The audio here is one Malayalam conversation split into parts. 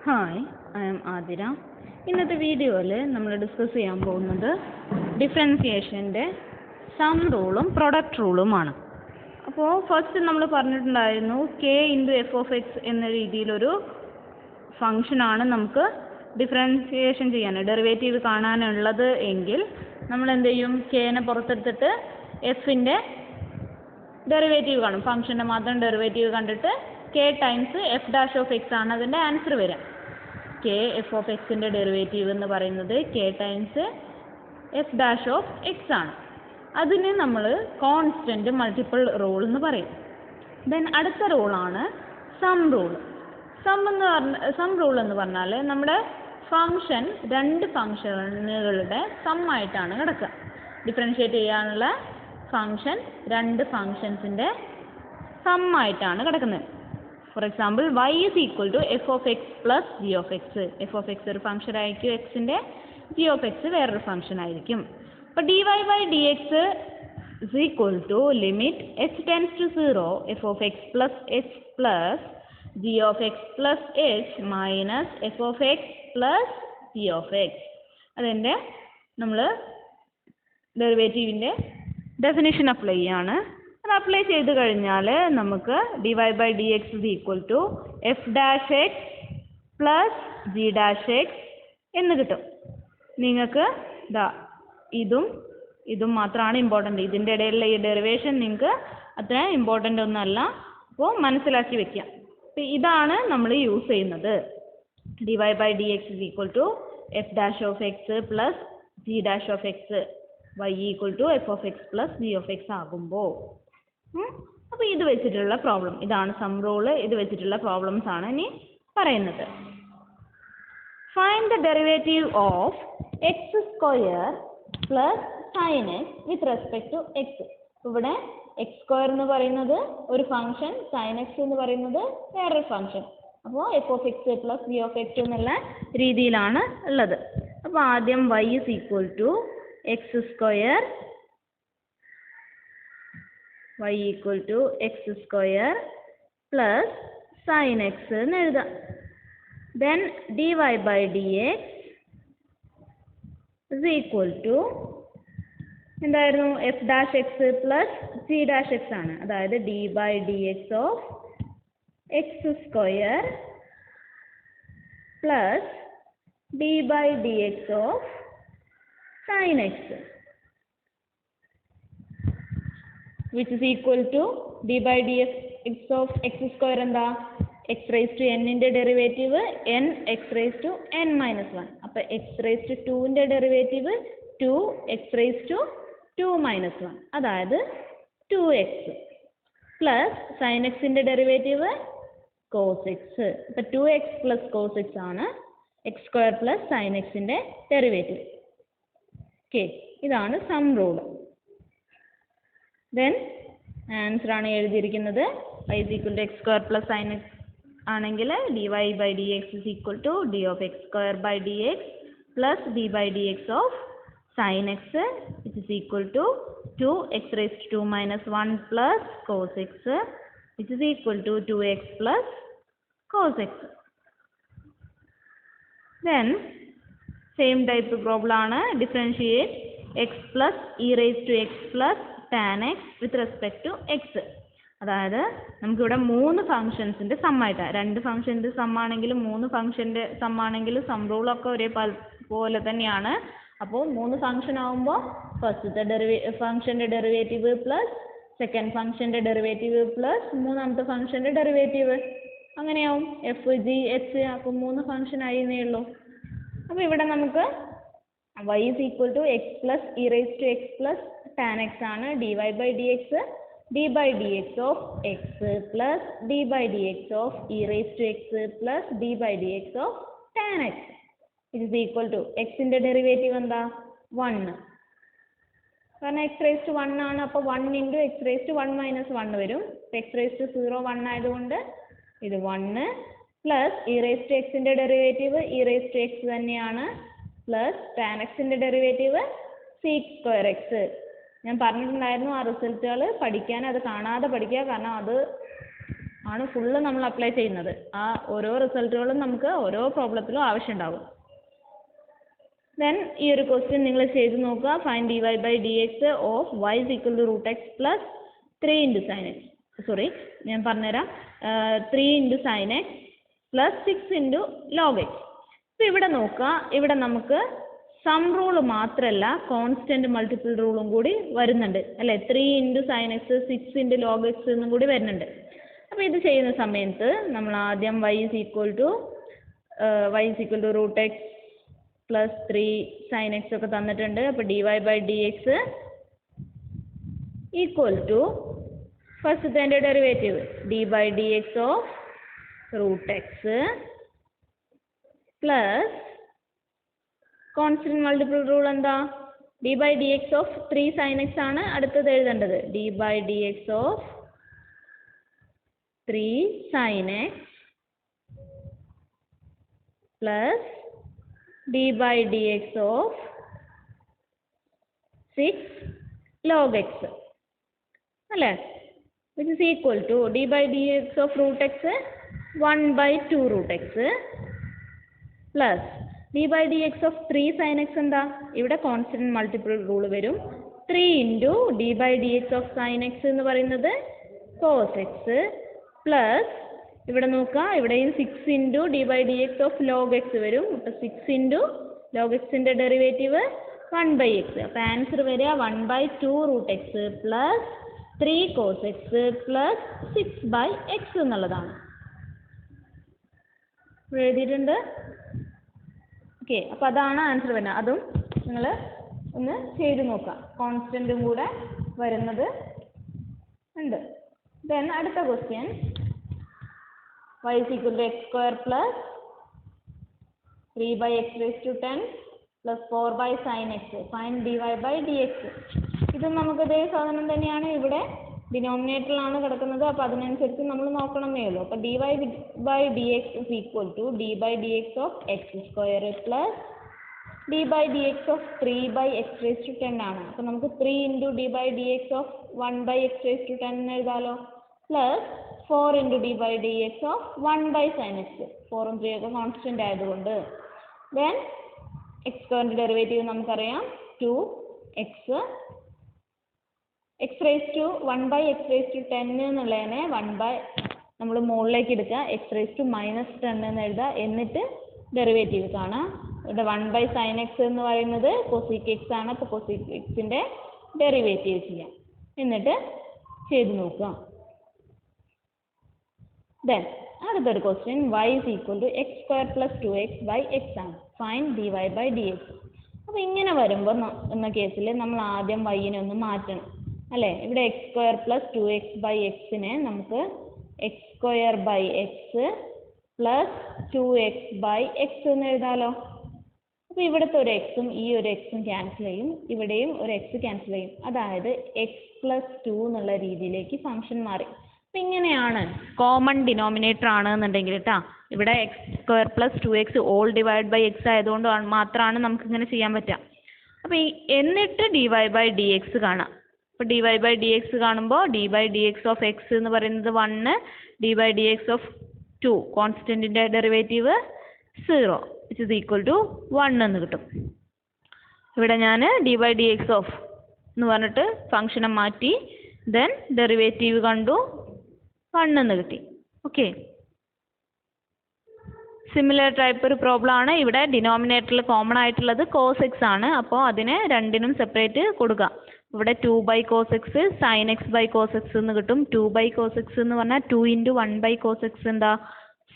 Hi, I am Athira. ഇന്നത്തെ വീഡിയോയിൽ നമ്മൾ ഡിസ്കസ് ചെയ്യാൻ പോകുന്നത് ഡിഫറൻസിയേഷൻ്റെ സം റൂളും പ്രൊഡക്റ്റ് റൂളുമാണ്. അപ്പോൾ ഫസ്റ്റ് നമ്മൾ പറഞ്ഞിട്ടുണ്ടായിരുന്നു K into F of X എന്ന രീതിയിലൊരു ഫംഗ്ഷനാണ് നമുക്ക് ഡിഫറൻസിയേഷൻ ചെയ്യാൻ ഡെറിവേറ്റീവ് കാണാനുള്ളത് എങ്കിൽ നമ്മൾ എന്ത് ചെയ്യും, കെനെ പുറത്തെടുത്തിട്ട് എഫിൻ്റെ ഡെറിവേറ്റീവ് കാണും. ഫംഗ്ഷൻ്റെ മാത്രം ഡെറിവേറ്റീവ് കണ്ടിട്ട് K times F dash of x ആണ് അതിൻ്റെ ആൻസർ വരിക. കെ എഫ് ഓഫ് എക്സിൻ്റെ ഡെറിവേറ്റീവ് എന്ന് പറയുന്നത് K times F dash of x ആണ്. അതിന് നമ്മൾ കോൺസ്റ്റൻറ്റ് മൾട്ടിപ്പിൾ റൂൾ എന്ന് പറയും. ദെൻ അടുത്ത റൂളാണ് സം റൂൾ. സം റൂൾ എന്ന് പറഞ്ഞാൽ നമ്മുടെ ഫംഗ്ഷൻ രണ്ട് ഫംഗ്ഷനുകളുടെ സം ആയിട്ടാണ് കിടക്കുക. ഡിഫറൻഷ്യേറ്റ് ചെയ്യാനുള്ള ഫംഗ്ഷൻ രണ്ട് ഫംഗ്ഷൻസിൻ്റെ സം ആയിട്ടാണ് കിടക്കുന്നത്. For example y is equal to f of x plus g of x. F of x ഒരു ഫംഗ്ഷൻ ആയിരിക്കും എക്സിൻ്റെ, ജി ഓഫ് എക്സ് വേറൊരു ഫംഗ്ഷൻ ആയിരിക്കും. അപ്പോൾ d y by d x is equal to limit h tends to 0 f of x plus h plus g of x plus h minus f of x plus g of x. അതിൻ്റെ നമ്മൾ ഡെറിവേറ്റീവിൻ്റെ ഡെഫിനിഷൻ അപ്ലൈ ചെയ്യാണ്. അത് അപ്ലൈ ചെയ്ത് കഴിഞ്ഞാൽ നമുക്ക് d y by d x is equal to f dash x plus g dash x എന്ന് കിട്ടും. നിങ്ങൾക്ക് ഇതും മാത്രമാണ് ഇമ്പോർട്ടൻ്റ്. ഇതിൻ്റെ ഇടയിലുള്ള ഈ ഡെറിവേഷൻ നിങ്ങൾക്ക് അത്ര ഇമ്പോർട്ടൻ്റ് ഒന്നുമല്ല, അപ്പോൾ മനസ്സിലാക്കി വെക്കാം. അപ്പോൾ ഇതാണ് നമ്മൾ യൂസ് ചെയ്യുന്നത്. D y by d x is equal to f dash of x plus g dash of x y equal to f of x plus g of x ആകുമ്പോൾ അപ്പോൾ ഇത് വെച്ചിട്ടുള്ള പ്രോബ്ലം, ഇതാണ് സം റൂള്. ഇത് വെച്ചിട്ടുള്ള പ്രോബ്ലംസ് ആണ് ഇനി പറയുന്നത്. Find the derivative of x square plus sine x with respect to x. ഇവിടെ എക്സ് സ്ക്വയർ എന്ന് പറയുന്നത് ഒരു ഫംഗ്ഷൻ, സൈൻ എക്സ് എന്ന് പറയുന്നത് വേറൊരു ഫംഗ്ഷൻ. അപ്പോൾ f of x plus g of x എന്നുള്ള രീതിയിലാണ് ഉള്ളത്. അപ്പോൾ ആദ്യം y is equal to x square, y equal to x square plus sine x എന്ന് എഴുതാം. Then d y by d x is equal to എന്തായിരുന്നു, f dash x plus g dash x ആണ്. അതായത് d by d x of x square plus d by d x of sin x, which is equal to d by dx of x square എന്താ, x raised to n ന്റെ derivative n x raised to n minus 1. അപ്പോൾ x raised to 2 ന്റെ derivative 2x raised to 2 minus 1, അതായത് 2x പ്ലസ് sin x ന്റെ ഡെറിവേറ്റീവ് cos x. അപ്പോൾ 2x plus cos x ആണ് x square plus sin x ന്റെ ഡെറിവേറ്റീവ്. ഓക്കെ, ഇതാണ് സം റൂൾ. ദെൻ ആൻസർ ആണ് എഴുതിയിരിക്കുന്നത്. y is equal to x square plus sin x ആണെങ്കിൽ dy by dx is equal to d of x square by dx plus d by dx of sin x, which is equal to 2x raised to 2 minus 1 plus cos x, which is equal to 2x plus cos x. Then same type problem ആണ്. Differentiate x plus e raise to x plus tan x with respect to x. അതായത് നമുക്കിവിടെ മൂന്ന് ഫംഗ്ഷൻസിൻ്റെ സമ്മായിട്ടാണ്, രണ്ട് ഫംഗ്ഷൻ്റെ സമ്മാണെങ്കിലും മൂന്ന് ഫംഗ്ഷൻ്റെ സമ്മാണെങ്കിലും സം റൂളൊക്കെ ഒരേ പോലെ തന്നെയാണ്. അപ്പോൾ മൂന്ന് ഫംഗ്ഷൻ ആകുമ്പോൾ ഫസ്റ്റത്തെ ഫംഗ്ഷൻ്റെ ഡെറിവേറ്റീവ് പ്ലസ് സെക്കൻഡ് ഫംഗ്ഷൻ്റെ ഡെറിവേറ്റീവ് പ്ലസ് മൂന്നാമത്തെ ഫംഗ്ഷൻ്റെ ഡെറിവേറ്റീവ്, അങ്ങനെയാവും എഫ് ജി എച്ച്. അപ്പോൾ മൂന്ന് ഫംഗ്ഷൻ ആയിരുന്നേ ഉള്ളൂ. അപ്പോൾ ഇവിടെ നമുക്ക് y is equal to x plus e raised to x plus tan x ആണ്. dy by dx d by dx of x plus d by dx of e raised to x plus d by dx of tan x, it is equal to x ന്റെ ഡെറിവേറ്റീവ് എന്താ, 1. കാരണം x raised to 1 ആണ്. അപ്പോൾ 1 into x raised to 1 minus 1 വരും. x raised to 0 1 ആയതുകൊണ്ട് ഇത് 1 പ്ലസ് ഇ റേസ് ടു എക്സിൻ്റെ derivative e raise to x തന്നെയാണ് പ്ലസ് ടാൻ എക്സിൻ്റെ ഡെറിവേറ്റീവ് സീക്ക് സ്ക്വയർ എക്സ്. ഞാൻ പറഞ്ഞിട്ടുണ്ടായിരുന്നു ആ റിസൾട്ടുകൾ പഠിക്കാൻ, അത് കാണാതെ പഠിക്കുക, കാരണം അത് ആണ് ഫുള്ള് നമ്മൾ അപ്ലൈ ചെയ്യുന്നത്. ആ ഓരോ റിസൾട്ടുകളും നമുക്ക് ഓരോ പ്രോബ്ലത്തിലും ആവശ്യമുണ്ടാകും. ദെൻ ഈ ഒരു ക്വസ്റ്റ്യൻ നിങ്ങൾ ചെയ്ത് നോക്കുക. Find dy by d x of y is equal to root x plus 3 into sin x. Sorry, ഞാൻ പറഞ്ഞുതരാം. 3 into sin x plus 6 into log x. അപ്പോൾ ഇവിടെ നോക്കുക, ഇവിടെ നമുക്ക് സം റൂൾ മാത്രമല്ല കോൺസ്റ്റന്റ് മൾട്ടിപ്പിൾ റൂളും കൂടി വരുന്നുണ്ട് അല്ലേ. 3 into sin x 6 into log x എന്നും കൂടി വരുന്നുണ്ട്. അപ്പോൾ ഇത് ചെയ്യുന്ന സമയത്ത് നമ്മൾ ആദ്യം y is equal to root x plus 3 sin x ഒക്കെ തന്നിട്ടുണ്ട്. അപ്പോൾ dy by d x equal to ഫസ്റ്റത്തെ derivative d by d x of root x plus constant multiple rule എന്താ, d by d x of 3 sin x ആണ് അടുത്തത് എഴുതേണ്ടത്. D by d x of 3 sin x plus d by dx of 6 log x അല്ലേ, which is equal to d by dx of root x 1 by 2 root x plus d by dx of 3 sin x എന്താ, ഇവിടെ കോൺസ്റ്റന്റ് മൾട്ടിപ്പിൾ റൂൾ വരും. 3 into d by dx of sin x എന്ന് പറയുന്നത് cos x പ്ലസ് ഇവിടെ നോക്കുക, ഇവിടെയും 6 into d by dx of log x വരും. അപ്പോൾ 6 into log xന്റെ ഡെറിവേറ്റീവ് 1 by x. അപ്പോൾ ആൻസർ വരിക 1 by 2 root x plus 3 cos x plus 6 by x എന്നുള്ളതാണ്. എഴുതിയിട്ടുണ്ട്. ഓക്കെ, അപ്പോൾ അതാണ് ആൻസർ വരുന്നത്. അതും നിങ്ങൾ ഒന്ന് ചെയ്ത് നോക്കാം. കോൺസ്റ്റന്റും കൂടെ വരുന്നത് ഉണ്ട്. ദെൻ അടുത്ത question y is equal to x square plus 3 by x raised to 10 plus 4 by sin x. Find dy by dx. ഇതും നമുക്ക് ഇതേ സാധനം തന്നെയാണ്. ഇവിടെ ഡിനോമിനേറ്ററിലാണ് കിടക്കുന്നത്. അപ്പോൾ അതിനനുസരിച്ച് നമ്മൾ നോക്കണമെന്നേ ഉള്ളൂ. അപ്പോൾ dy by dx is equal to d by dx of x square plus d by dx of 3 by x raised to 10 ആണ്. അപ്പോൾ നമുക്ക് 3 into d by dx of 1 by x raised to 10 എന്ന് എഴുതാലോ, plus 4 into d by dx of 1 by sin x. 4 ഉം 3 ഒക്കെ കോൺസ്റ്റന്റ് ആയതുകൊണ്ട് ദെൻ x സ്ക്വയറിന്റെ ഡെറിവേറ്റീവ് നമുക്കറിയാം 2x x raised to 1 by x raised to 10 എന്നുള്ളതിനെ 1 by നമ്മൾ മുകളിലേക്ക് എടുക്കുക, x raised to minus 10 എന്ന് എഴുതുക, എന്നിട്ട് ഡെറിവേറ്റീവ് കാണാം. ഇവിടെ 1 by sin x എന്ന് പറയുന്നത് cosec x ആണ്. അപ്പോൾ cosec xന്റെ ഡെറിവേറ്റീവ് ചെയ്യാം, എന്നിട്ട് ചെയ്ത് നോക്കുക. Then അടുത്തൊരു question y is equal to x square plus 2x by x ആണ്. Find dy by dx. അപ്പോൾ ഇങ്ങനെ വരുമ്പോൾ എന്ന കേസിൽ നമ്മൾ ആദ്യം y-നെ ഒന്ന് മാറ്റണം അല്ലേ. ഇവിടെ x square plus 2x by x-നെ നമുക്ക് x square by x plus 2x by x എന്ന് എഴുതാലോ. അപ്പോൾ ഇവിടുത്തെ ഒരു എക്സും ഈ ഒരു എക്സും ക്യാൻസൽ ചെയ്യും, ഇവിടെയും ഒരു എക്സ് ക്യാൻസൽ ചെയ്യും. അതായത് x plus 2 എന്നുള്ള രീതിയിലേക്ക് ഫംഗ്ഷൻ മാറി. അപ്പം ഇങ്ങനെയാണ് കോമൺ ഡിനോമിനേറ്റർ ആണെന്നുണ്ടെങ്കിൽ കേട്ടോ, ഇവിടെ x square plus 2x all divide by x ആയതുകൊണ്ട് മാത്രമാണ് നമുക്കിങ്ങനെ ചെയ്യാൻ പറ്റുക. അപ്പോൾ എന്നിട്ട് dy ബൈ ഡി എക്സ് കാണാം. അപ്പോൾ dy ബൈ ഡി എക്സ് കാണുമ്പോൾ d by d x of x എന്ന് പറയുന്നത് 1, d by d x of 2 കോൺസ്റ്റന്റിൻ്റെ derivative 0 which is equal to 1 എന്ന് കിട്ടും. ഇവിടെ ഞാൻ d by d x of എന്ന് പറഞ്ഞിട്ട് ഫംഗ്ഷനെ മാറ്റി, ദെൻ ഡെറിവേറ്റീവ് കണ്ടു, 1 എന്ന് കിട്ടി. ഓക്കെ, സിമിലർ ടൈപ്പ് ഒരു പ്രോബ്ലം ആണ്. ഇവിടെ ഡിനോമിനേറ്ററിൽ കോമൺ ആയിട്ടുള്ളത് cos x ആണ്. അപ്പോൾ അതിനെ രണ്ടിനും സെപ്പറേറ്റ് കൊടുക്കുക. ഇവിടെ 2 by cos x sin x by cos x എന്ന് കിട്ടും. 2 by cos x എന്ന് പറഞ്ഞാൽ 2 into 1 by cos x എന്താ,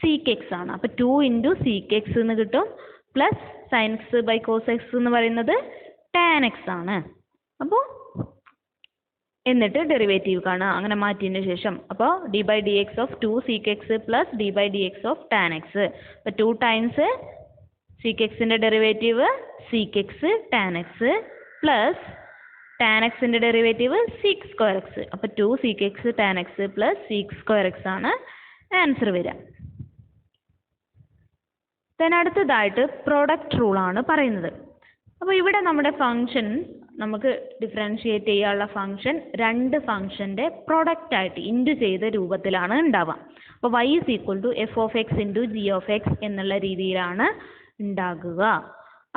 sec x ആണ്. അപ്പോൾ 2 into sec x എന്ന് കിട്ടും, plus sin x by cos x എന്ന് പറയുന്നത് tan x ആണ്. അപ്പോൾ എന്നിട്ട് ഡെറിവേറ്റീവ് കാണുക, അങ്ങനെ മാറ്റിയതിന് ശേഷം. അപ്പോൾ d by dx of 2 sec x plus d by dx of tan x. അപ്പോൾ 2 ടൈംസ് sec xന്റെ derivative sec x tan x plus tan xന്റെ ഡെറിവേറ്റീവ് sec square x. അപ്പോൾ 2 sec x tan x plus sec square x ആണ് ആൻസർ വരിക. then അടുത്തതായിട്ട് പ്രൊഡക്റ്റ് റൂളാണ് പറയുന്നത്. അപ്പോൾ ഇവിടെ നമ്മുടെ ഫംഗ്ഷൻ നമുക്ക് ഡിഫറൻഷിയേറ്റ് ചെയ്യാനുള്ള ഫംഗ്ഷൻ രണ്ട് ഫംഗ്ഷൻ്റെ പ്രൊഡക്റ്റ് ആയിട്ട് ഇൻറ്റു ചെയ്ത രൂപത്തിലാണ് ഉണ്ടാവുക. അപ്പോൾ y is equal to f of x into g of x എന്നുള്ള രീതിയിലാണ് ഉണ്ടാകുക.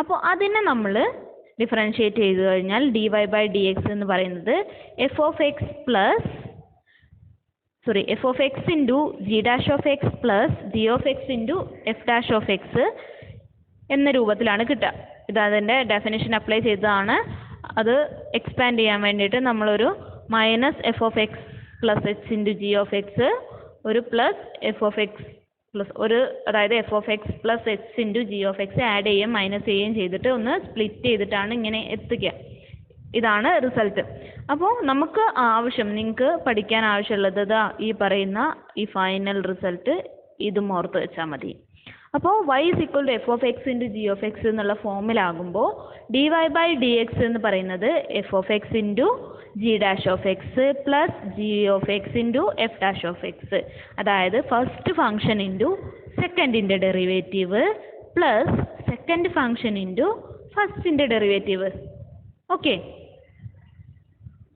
അപ്പോൾ അതിനെ നമ്മൾ ഡിഫറൻഷിയേറ്റ് ചെയ്ത് കഴിഞ്ഞാൽ dy ബൈ ഡി എക്സ് എന്ന് പറയുന്നത് f of x into g dash of x plus g of x into f dash of X എന്ന രൂപത്തിലാണ് കിട്ടുക. ഇത് അതിൻ്റെ ഡെഫിനിഷൻ അപ്ലൈ ചെയ്തതാണ്. അത് എക്സ്പാൻഡ് ചെയ്യാൻ വേണ്ടിയിട്ട് നമ്മളൊരു minus f of x plus x into g of x ഒരു plus f of x plus ഒരു അതായത് f of x plus x into g of x add ചെയ്യുകയും മൈനസ് ചെയ്യുകയും ചെയ്തിട്ട് ഒന്ന് സ്പ്ലിറ്റ് ചെയ്തിട്ടാണ് ഇങ്ങനെ എത്തിക്കുക. ഇതാണ് റിസൾട്ട്. അപ്പോൾ നമുക്ക് നിങ്ങൾക്ക് പഠിക്കാൻ ആവശ്യമുള്ളത് ഈ പറയുന്ന ഈ ഫൈനൽ റിസൾട്ട് ഇതും ഓർത്ത് വെച്ചാൽ മതി. അപ്പോൾ y is equal to f of x into g of x എന്നുള്ള ഫോമിലാകുമ്പോൾ dy ബൈ ഡി എക്സ് എന്ന് പറയുന്നത് f of x into g dash of x plus g of x into f dash of x, അതായത് ഫസ്റ്റ് ഫംഗ്ഷൻ ഇൻറ്റു സെക്കൻഡിൻ്റെ derivative plus second function into ഫസ്റ്റിൻ്റെ ഡെറിവേറ്റീവ്. ഓക്കെ,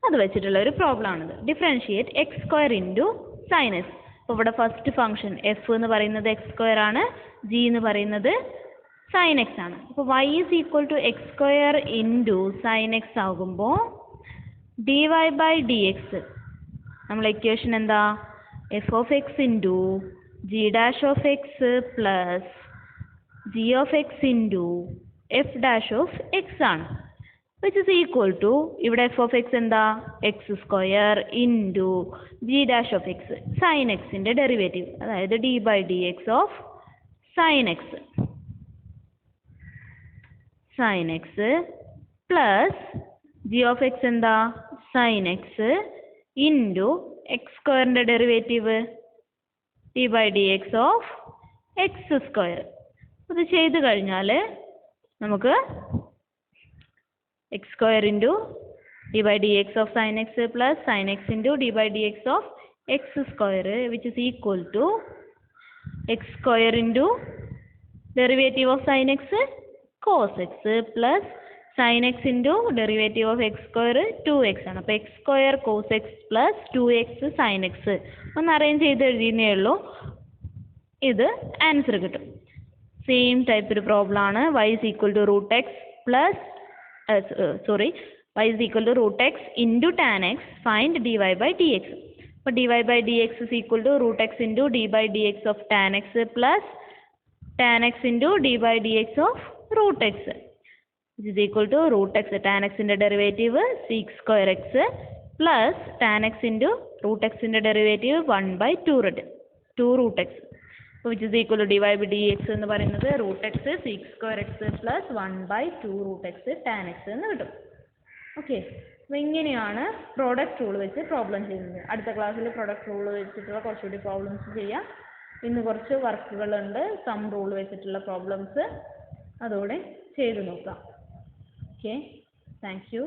അത് വെച്ചിട്ടുള്ള ഒരു പ്രോബ്ലം ആണിത്. Differentiate x square into sine x. അപ്പോൾ ഇവിടെ ഫസ്റ്റ് ഫംഗ്ഷൻ എഫ് എന്ന് പറയുന്നത് എക്സ് സ്ക്വയർ ആണ്, ജി എന്ന് പറയുന്നത് സൈൻ എക്സ് ആണ്. അപ്പോൾ y is equal to x square into sine x ആകുമ്പോൾ dy ബൈ ഡി എക്സ് നമ്മളെ ഇക്വേഷൻ എന്താ? F of x into g dash of x plus g of x into f dash of x ആണ്. വിച്ച് ഇസ് ഈക്വൽ ടു ഇവിടെ എഫ് ഓഫ് എക്സ് എന്താ? X square into g dash of x sine എക്സിൻ്റെ ഡെറിവേറ്റീവ്, അതായത് d by d x of sine x plus g of x എന്താ? സൈൻ എക്സ് ഇൻറ്റു എക്സ് സ്ക്വയറിൻ്റെ derivative d by d x of x square. ഇത് ചെയ്ത് കഴിഞ്ഞാൽ നമുക്ക് x square into d by d x of sine x plus sine x into d by d x of x square which is equal to x square into derivative of sine x cos x plus sine x into derivative of x square 2x ആണ്. അപ്പോൾ x square cos x plus 2x sine X ഒന്ന് അറേഞ്ച് ചെയ്ത് എഴുതിയേ ഉള്ളൂ. ഇത് ആൻസർ കിട്ടും. സെയിം ടൈപ്പ് ഒരു പ്രോബ്ലം ആണ്. y is equal to root x plus y is equal to root x into tan x find dy by d x. അപ്പോൾ dy by d x is equal to root x into d by d x of tan x plus tan x into d by d x of root x which is equal to root x tan x ന്റെ derivative sec square x plus tan x into root എക്സിൻ്റെ derivative 1/2 root x which is equal to dy by dx എന്ന് പറയുന്നത് root x sec square x plus 1/2 root x tan x എന്ന് കിട്ടും. ഓക്കെ, അപ്പോൾ ഇങ്ങനെയാണ് പ്രോഡക്റ്റ് റൂൾ വെച്ച് പ്രോബ്ലം ചെയ്യുന്നത്. അടുത്ത ക്ലാസ്സിൽ പ്രോഡക്റ്റ് റൂൾ വെച്ചിട്ടുള്ള കുറച്ചുകൂടി പ്രോബ്ലംസ് ചെയ്യാം. ഇന്ന് കുറച്ച് വർക്കുകളുണ്ട്, സം റൂൾ വെച്ചിട്ടുള്ള പ്രോബ്ലംസ് അതോടെ ചെയ്ത് നോക്കാം. Okay, thank you.